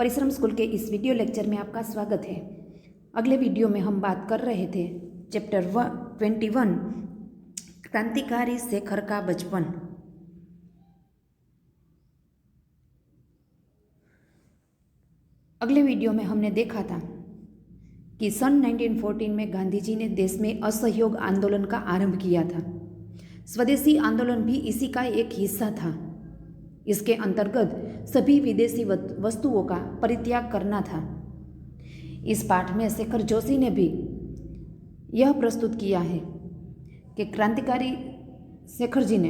परिश्रम स्कूल के इस वीडियो लेक्चर में आपका स्वागत है। अगले वीडियो में हम बात कर रहे थे चैप्टर 21 क्रांतिकारी शेखर का बचपन। अगले वीडियो में हमने देखा था कि सन 1914 में गांधी जी ने देश में असहयोग आंदोलन का आरंभ किया था। स्वदेशी आंदोलन भी इसी का एक हिस्सा था। इसके अंतर्गत सभी विदेशी वस्तुओं का परित्याग करना था। इस पाठ में शेखर जोशी ने भी यह प्रस्तुत किया है कि क्रांतिकारी शेखर जी ने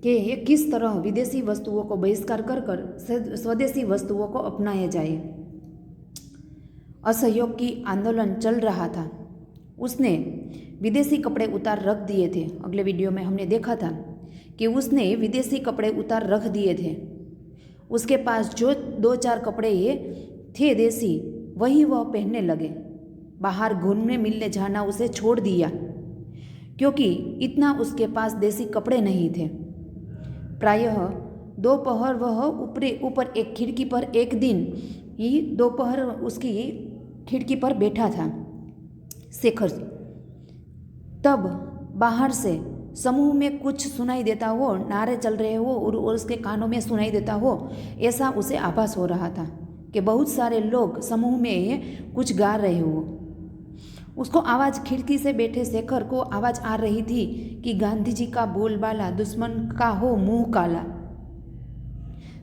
कि किस तरह विदेशी वस्तुओं को बहिष्कार कर स्वदेशी वस्तुओं को अपनाया जाए। असहयोग की आंदोलन चल रहा था, उसने विदेशी कपड़े उतार रख दिए थे। अगले वीडियो में हमने देखा था कि उसने विदेशी कपड़े उतार रख दिए थे। उसके पास जो 2-4 कपड़े ये थे देसी, वही वह पहनने लगे। बाहर घूमने मिलने जाना उसे छोड़ दिया, क्योंकि इतना उसके पास देसी कपड़े नहीं थे। प्रायः दोपहर वह ऊपर एक खिड़की पर एक दिन ही दोपहर उसकी खिड़की पर बैठा था शेखर। तब बाहर से समूह में कुछ सुनाई देता हो, नारे चल रहे हो और उसके कानों में सुनाई देता हो, ऐसा उसे आभास हो रहा था कि बहुत सारे लोग समूह में कुछ गा रहे हो। उसको आवाज़, खिड़की से बैठे शेखर को आवाज़ आ रही थी कि गांधी जी का बोलबाला दुश्मन का हो मुंह काला।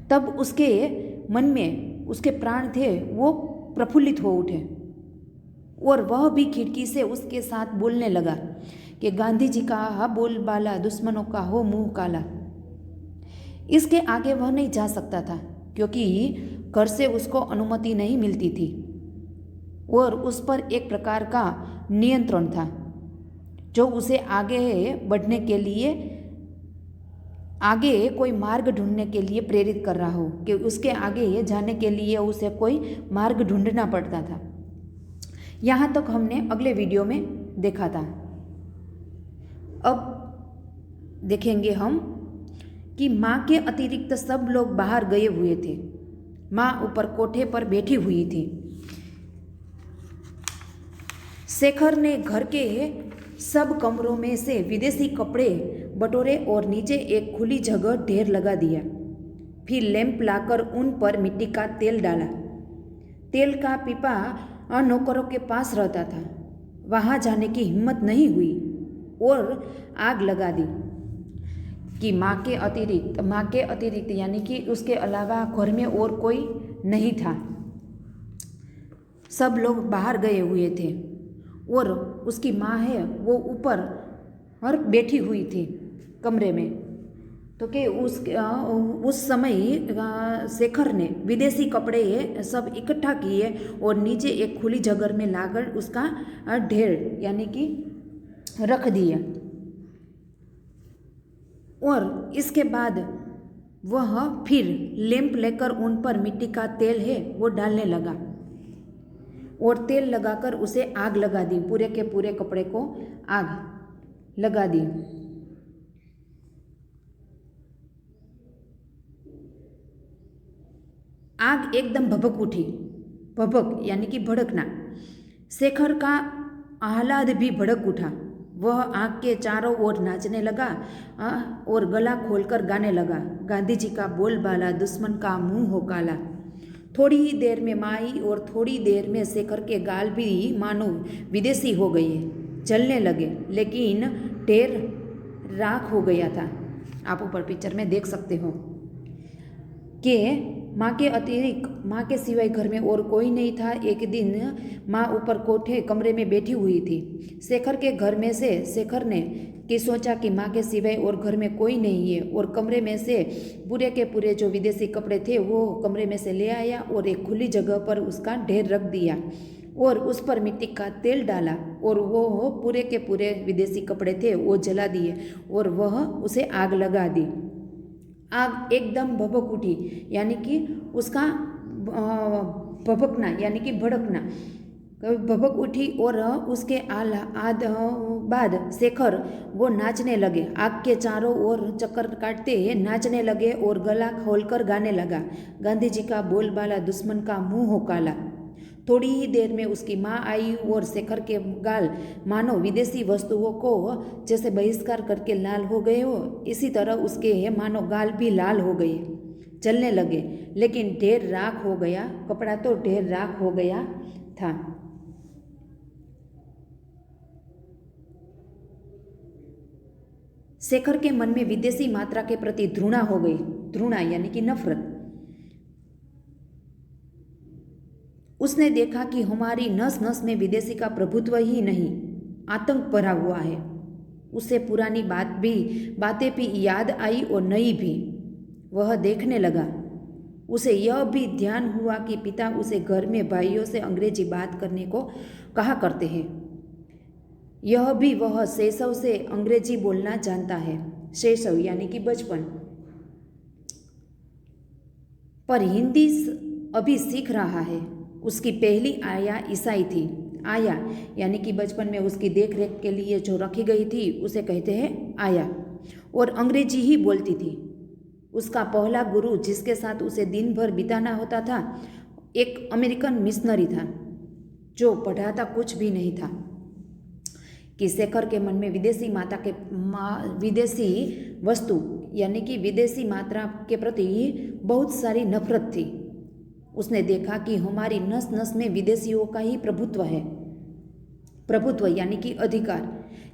तब उसके मन में उसके प्राण थे वो प्रफुल्लित हो उठे और वह भी खिड़की से उसके साथ बोलने लगा कि गांधी जी का बोलबाला दुश्मनों का हो मुंह काला। इसके आगे वह नहीं जा सकता था, क्योंकि घर से उसको अनुमति नहीं मिलती थी और उस पर एक प्रकार का नियंत्रण था जो उसे आगे बढ़ने के लिए, आगे कोई मार्ग ढूंढने के लिए प्रेरित कर रहा हो, कि उसके आगे जाने के लिए उसे कोई मार्ग ढूंढना पड़ता था। यहाँ तक हमने अगले वीडियो में देखा था। अब देखेंगे हम कि माँ के अतिरिक्त सब लोग बाहर गए हुए थे। माँ ऊपर कोठे पर बैठी हुई थी। शेखर ने घर के सब कमरों में से विदेशी कपड़े बटोरे और नीचे एक खुली जगह ढेर लगा दिया। फिर लैंप लाकर उन पर मिट्टी का तेल डाला। तेल का पीपा नौकरों के पास रहता था। वहाँ जाने की हिम्मत नहीं हुई और आग लगा दी कि माँ के अतिरिक्त यानी कि उसके अलावा घर में और कोई नहीं था। सब लोग बाहर गए हुए थे और उसकी माँ है वो ऊपर और बैठी हुई थी कमरे में। तो कि उस समय शेखर ने विदेशी कपड़े सब इकट्ठा किए और नीचे एक खुली जगह में लाकर उसका ढेर यानी कि रख दिया। और इसके बाद वह फिर लैंप लेकर उन पर मिट्टी का तेल है वो डालने लगा और तेल लगाकर उसे आग लगा दी। पूरे के पूरे कपड़े को आग लगा दी। आग एकदम भभक उठी। भभक यानी कि भड़कना। शेखर का आह्लाद भी भड़क उठा। वह आग के चारों ओर नाचने लगा और गला खोलकर गाने लगा, गांधी जी का बोलबाला दुश्मन का मुंह हो काला। थोड़ी ही देर में माई और थोड़ी देर में शेखर के गाल भी मानो विदेशी हो गए, जलने लगे, लेकिन ढेर राख हो गया था। आप ऊपर पिक्चर में देख सकते हो कि माँ के अतिरिक्त, माँ के सिवाय घर में और कोई नहीं था। एक दिन माँ ऊपर कोठे कमरे में बैठी हुई थी शेखर के घर में से। शेखर ने सोचा कि माँ के सिवाय और घर में कोई नहीं है और कमरे में से पूरे के पूरे जो विदेशी कपड़े थे वो कमरे में से ले आया और एक खुली जगह पर उसका ढेर रख दिया और उस पर मिट्टी का तेल डाला और वो पूरे के पूरे विदेशी कपड़े थे वो जला दिए और वह उसे आग लगा दी। आग एकदम भभक उठी यानी कि उसका भभकना यानी कि भड़कना। भभक उठी और उसके आद बाद शेखर वो नाचने लगे। आग के चारों ओर चक्कर काटते नाचने लगे और गला खोलकर गाने लगा, गांधी जी का बोलबाला दुश्मन का मुंह हो काला। थोड़ी ही देर में उसकी माँ आई और शेखर के गाल मानो विदेशी वस्तुओं को जैसे बहिष्कार करके लाल हो गए हो, इसी तरह उसके मानो गाल भी लाल हो गए, जलने लगे। लेकिन ढेर राख हो गया, कपड़ा तो ढेर राख हो गया था। शेखर के मन में विदेशी मात्रा के प्रति घृणा हो गई। घृणा यानी कि नफरत। उसने देखा कि हमारी नस नस में विदेशी का प्रभुत्व ही नहीं, आतंक भरा हुआ है। उसे पुरानी बातें भी याद आई और नई भी। वह देखने लगा। उसे यह भी ध्यान हुआ कि पिता उसे घर में भाइयों से अंग्रेजी बात करने को कहा करते हैं। यह भी वह शैशव से अंग्रेजी बोलना जानता है। शैशव यानी कि बचपन। पर हिंदी अभी सीख रहा है। उसकी पहली आया ईसाई थी। आया यानी कि बचपन में उसकी देख रेख के लिए जो रखी गई थी उसे कहते हैं आया, और अंग्रेजी ही बोलती थी। उसका पहला गुरु जिसके साथ उसे दिन भर बिताना होता था एक अमेरिकन मिशनरी था जो पढ़ाता कुछ भी नहीं था। कि शेखर के मन में विदेशी वस्तु यानी कि विदेशी मात्रा के प्रति बहुत सारी नफरत थी। उसने देखा कि हमारी नस नस में विदेशियों का ही प्रभुत्व है। प्रभुत्व यानी कि अधिकार,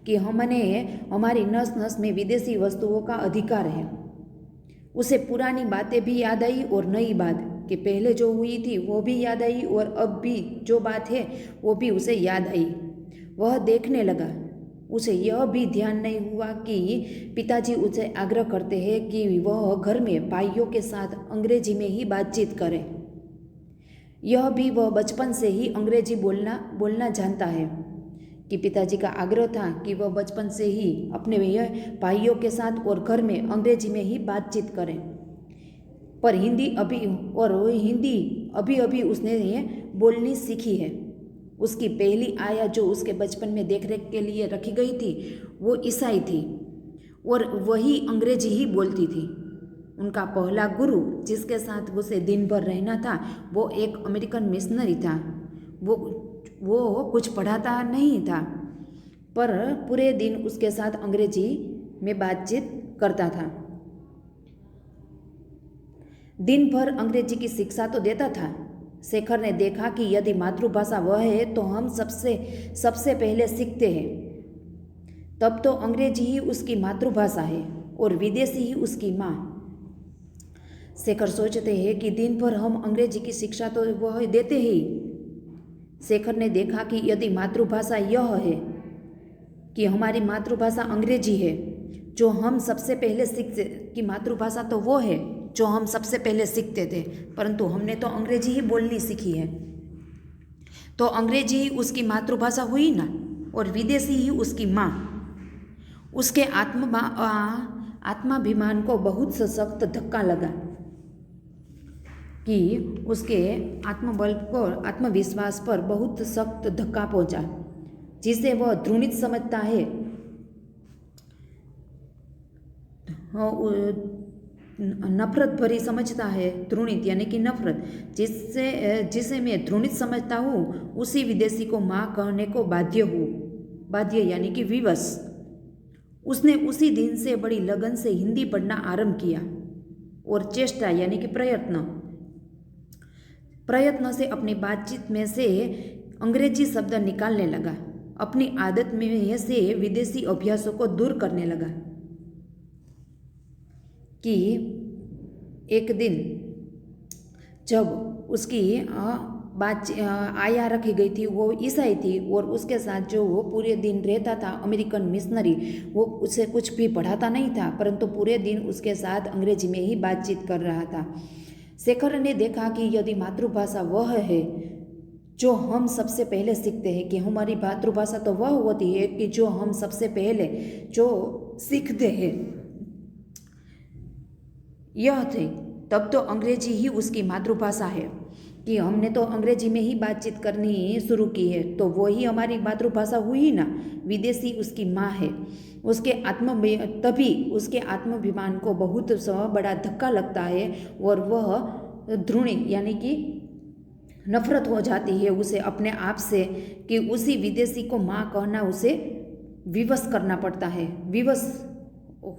कि हमारी नस नस में विदेशी वस्तुओं का अधिकार है। उसे पुरानी बातें भी याद आई और नई बात कि पहले जो हुई थी वो भी याद आई और अब भी जो बात है वो भी उसे याद आई। वह देखने लगा। उसे यह भी ध्यान नहीं हुआ कि पिताजी उसे आग्रह करते हैं कि वह घर में भाइयों के साथ अंग्रेजी में ही बातचीत करे। यह भी वह बचपन से ही अंग्रेजी बोलना जानता है। कि पिताजी का आग्रह था कि वह बचपन से ही अपने भाइयों के साथ और घर में अंग्रेजी में ही बातचीत करें। पर हिंदी अभी अभी उसने बोलनी सीखी है। उसकी पहली आया जो उसके बचपन में देखरेख के लिए रखी गई थी वो ईसाई थी और वही अंग्रेजी ही बोलती थी। उनका पहला गुरु जिसके साथ उसे दिन भर रहना था वो एक अमेरिकन मिशनरी था। वो कुछ पढ़ाता नहीं था पर पूरे दिन उसके साथ अंग्रेजी में बातचीत करता था। दिन भर अंग्रेजी की शिक्षा तो देता था। शेखर ने देखा कि यदि मातृभाषा वह है तो हम सबसे पहले सीखते हैं। तब तो अंग्रेजी ही उसकी मातृभाषा है और विदेशी ही उसकी माँ। शेखर सोचते हैं कि दिन भर हम अंग्रेजी की शिक्षा तो वह देते ही। शेखर ने देखा कि यदि मातृभाषा यह है कि हमारी मातृभाषा अंग्रेजी है जो हम सबसे पहले सीखते, कि मातृभाषा तो वो है जो हम सबसे पहले सीखते थे परंतु हमने तो अंग्रेजी ही बोलनी सीखी है, तो अंग्रेजी ही उसकी मातृभाषा हुई ना, और विदेशी ही उसकी माँ। उसके आत्माभिमान को बहुत सशक्त धक्का लगा कि उसके आत्मबल पर, आत्मविश्वास पर बहुत सख्त धक्का पहुंचा जिसे वह घृणित समझता है। नफरत भरी समझता है। घृणित यानी कि नफरत, जिसे मैं घृणित समझता हूँ उसी विदेशी को माँ कहने को बाध्य हूँ। बाध्य यानी कि विवश। उसने उसी दिन से बड़ी लगन से हिंदी पढ़ना आरंभ किया और चेष्टा यानी कि प्रयत्न से अपनी बातचीत में से अंग्रेजी शब्द निकालने लगा। अपनी आदत में से विदेशी अभ्यासों को दूर करने लगा। कि एक दिन जब उसकी आया रखी गई थी वो ईसाई थी और उसके साथ जो वो पूरे दिन रहता था अमेरिकन मिशनरी, वो उसे कुछ भी पढ़ाता नहीं था परंतु पूरे दिन उसके साथ अंग्रेजी में ही बातचीत कर रहा था। शेखर ने देखा कि यदि मातृभाषा वह है जो हम सबसे पहले सीखते हैं, कि हमारी मातृभाषा तो वह होती है कि जो हम सबसे पहले जो सीखते हैं यह थे, तब तो अंग्रेजी ही उसकी मातृभाषा है। कि हमने तो अंग्रेजी में ही बातचीत करनी शुरू की है, तो वो ही हमारी मातृभाषा हुई ना। विदेशी उसकी माँ है। उसके तभी उसके आत्माभिमान को बहुत बड़ा धक्का लगता है और वह ध्रुणी यानी कि नफरत हो जाती है उसे अपने आप से कि उसी विदेशी को माँ कहना उसे विवश करना पड़ता है, विवश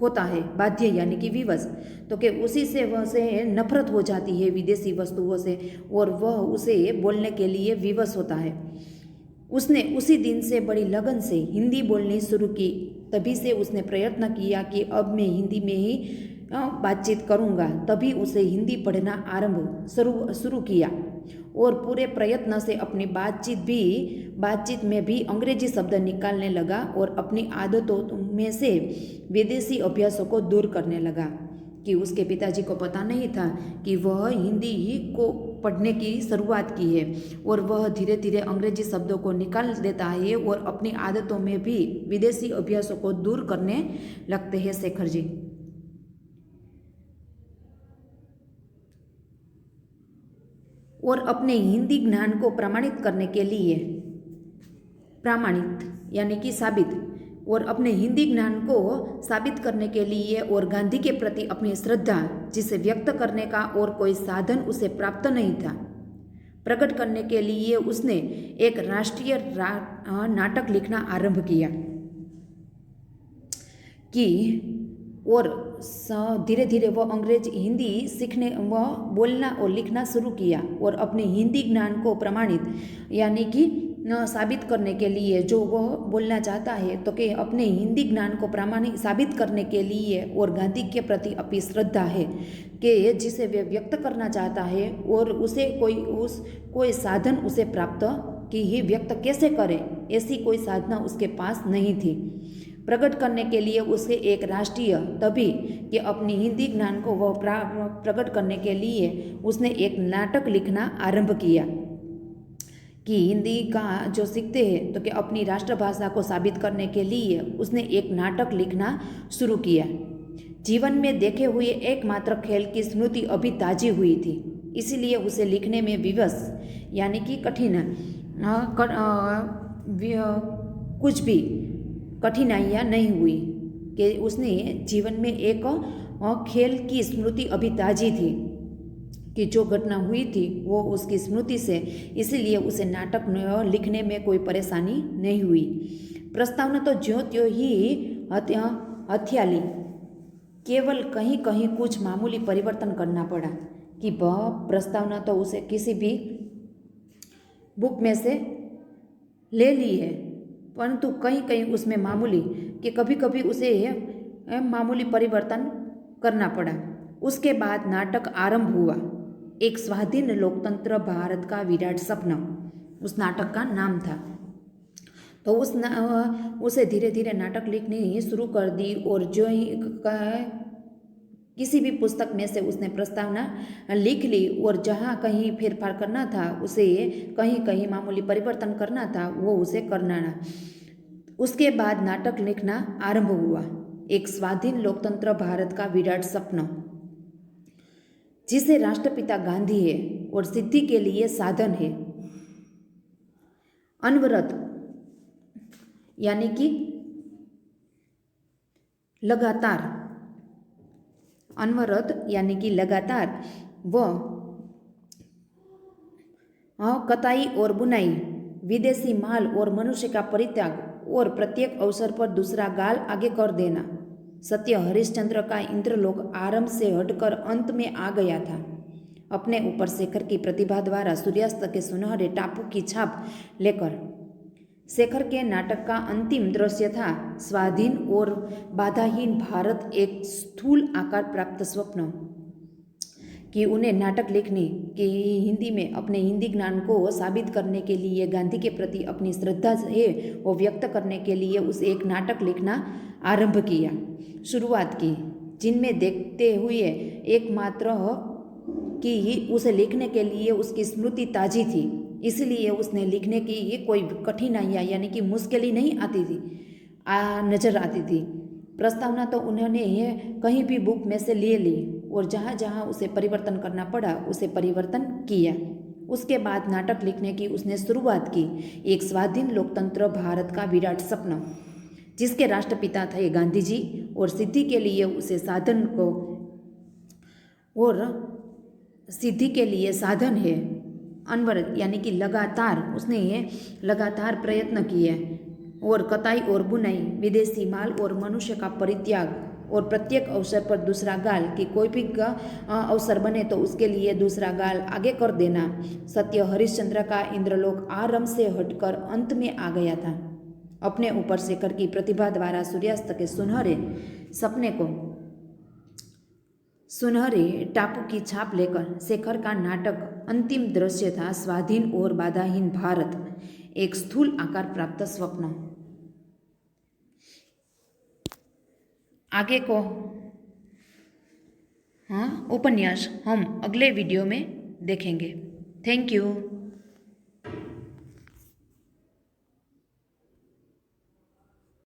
होता है, बाध्य यानी कि विवश। तो कि उसी से वह से नफरत हो जाती है विदेशी वस्तुओं से और वह उसे बोलने के लिए विवश होता है। उसने उसी दिन से बड़ी लगन से हिंदी बोलनी शुरू की। तभी से उसने प्रयत्न किया कि अब मैं हिंदी में ही बातचीत करूँगा। तभी उसे हिंदी पढ़ना आरंभ शुरू किया और पूरे प्रयत्न से अपनी बातचीत में भी अंग्रेजी शब्द निकालने लगा और अपनी आदतों में से विदेशी अभ्यासों को दूर करने लगा। कि उसके पिताजी को पता नहीं था कि वह हिंदी ही को पढ़ने की शुरुआत की है और वह धीरे धीरे अंग्रेजी शब्दों को निकाल देता है और अपनी आदतों में भी विदेशी अभ्यासों को दूर करने लगते हैं शेखर जी। और अपने हिंदी ज्ञान को प्रमाणित करने के लिए यानी कि साबित और अपने हिंदी ज्ञान को साबित करने के लिए और गांधी के प्रति अपनी श्रद्धा जिसे व्यक्त करने का और कोई साधन उसे प्राप्त नहीं था, प्रकट करने के लिए उसने एक राष्ट्रीय नाटक लिखना आरंभ किया कि और धीरे धीरे वह हिंदी सीखने व बोलना और लिखना शुरू किया और अपने हिंदी ज्ञान को प्रमाणित यानी कि साबित करने के लिए जो वह बोलना चाहता है, तो कि अपने हिंदी ज्ञान को प्रामाणिक साबित करने के लिए और गांधी के प्रति अपनी श्रद्धा है कि जिसे वे व्यक्त करना चाहता है और उसे कोई साधन उसे प्राप्त कि ही व्यक्त कैसे करे, ऐसी कोई साधना उसके पास नहीं थी। प्रकट करने के लिए उसे एक राष्ट्रीय तभी कि अपनी हिंदी ज्ञान को वह प्रकट करने के लिए उसने एक नाटक लिखना आरंभ किया कि हिंदी का जो सीखते हैं, तो कि अपनी राष्ट्रभाषा को साबित करने के लिए उसने एक नाटक लिखना शुरू किया। जीवन में देखे हुए एकमात्र खेल की स्मृति अभी ताजी हुई थी, इसीलिए उसे लिखने में विवश यानी कि कठिन कुछ भी कठिनाइयाँ नहीं हुई कि उसने जीवन में एक खेल की स्मृति अभी ताजी थी कि जो घटना हुई थी वो उसकी स्मृति से, इसीलिए उसे नाटक लिखने में कोई परेशानी नहीं हुई। प्रस्तावना तो ज्यों त्यों ही हत्या ली, केवल कहीं कहीं कुछ मामूली परिवर्तन करना पड़ा कि वह प्रस्तावना तो उसे किसी भी बुक में से ले ली है, परंतु कहीं कहीं उसमें मामूली कि कभी कभी उसे मामूली परिवर्तन करना पड़ा। उसके बाद नाटक आरंभ हुआ, एक स्वाधीन लोकतंत्र भारत का विराट सपना उस नाटक का नाम था। तो उसे धीरे धीरे नाटक लिखनी शुरू कर दी और जो ही किसी भी पुस्तक में से उसने प्रस्तावना लिख ली और जहाँ कहीं फेरफार करना था, उसे कहीं कहीं मामूली परिवर्तन करना था, वो उसे करना ना। उसके बाद नाटक लिखना आरंभ हुआ, एक स्वाधीन लोकतंत्र भारत का विराट सपना जिसे राष्ट्रपिता गांधी है और सिद्धि के लिए साधन है। अनवरत यानी कि लगातार, अनवरत यानी कि लगातार व कताई और बुनाई, विदेशी माल और मनुष्य का परित्याग और प्रत्येक अवसर पर दूसरा गाल आगे कर देना। सत्य हरिश्चंद्र का इंद्रलोक आरंभ से हटकर अंत में आ गया था। अपने ऊपर शेखर की प्रतिभा द्वारा सूर्यास्त के सुनहरे टापू की छाप लेकर शेखर के नाटक का अंतिम दृश्य था स्वाधीन और बाधाहीन भारत, एक स्थूल आकार प्राप्त स्वप्न कि उन्हें नाटक लिखने की हिंदी में अपने हिंदी ज्ञान को साबित करने के लिए गांधी के प्रति अपनी श्रद्धा है वो व्यक्त करने के लिए उस एक नाटक लिखना आरंभ किया, शुरुआत की, जिनमें देखते हुए एकमात्र कि उसे लिखने के लिए उसकी स्मृति ताजी थी, इसलिए उसने लिखने की कोई कठिनाइयाँ यानी कि मुश्किलें नहीं आती थी नजर आती थी। प्रस्तावना तो उन्होंने कहीं भी बुक में से ले ली और जहाँ जहाँ उसे परिवर्तन करना पड़ा उसे परिवर्तन किया उसके बाद नाटक लिखने की उसने शुरुआत की। एक स्वाधीन लोकतंत्र भारत का विराट सपना, जिसके राष्ट्रपिता थे गांधी जी, और सिद्धि के लिए उसे साधन को और सिद्धि के लिए साधन है अनवरत, यानी कि लगातार उसने ये लगातार प्रयत्न किए, और कताई और बुनाई, विदेशी माल और मनुष्य का परित्याग, और प्रत्येक अवसर पर दूसरा गाल कि कोई भी अवसर बने तो उसके लिए दूसरा गाल आगे कर देना। सत्य हरिश्चंद्र का इंद्रलोक आरंभ से हटकर अंत में आ गया था। अपने ऊपर शेखर की प्रतिभा द्वारा सूर्यास्त के सुनहरे सपने को सुनहरे टापू की छाप लेकर शेखर का नाटक अंतिम दृश्य था स्वाधीन और बाधाहीन भारत, एक स्थूल आकार प्राप्त स्वप्न। आगे को उपन्यास हम अगले वीडियो में देखेंगे। Thank you.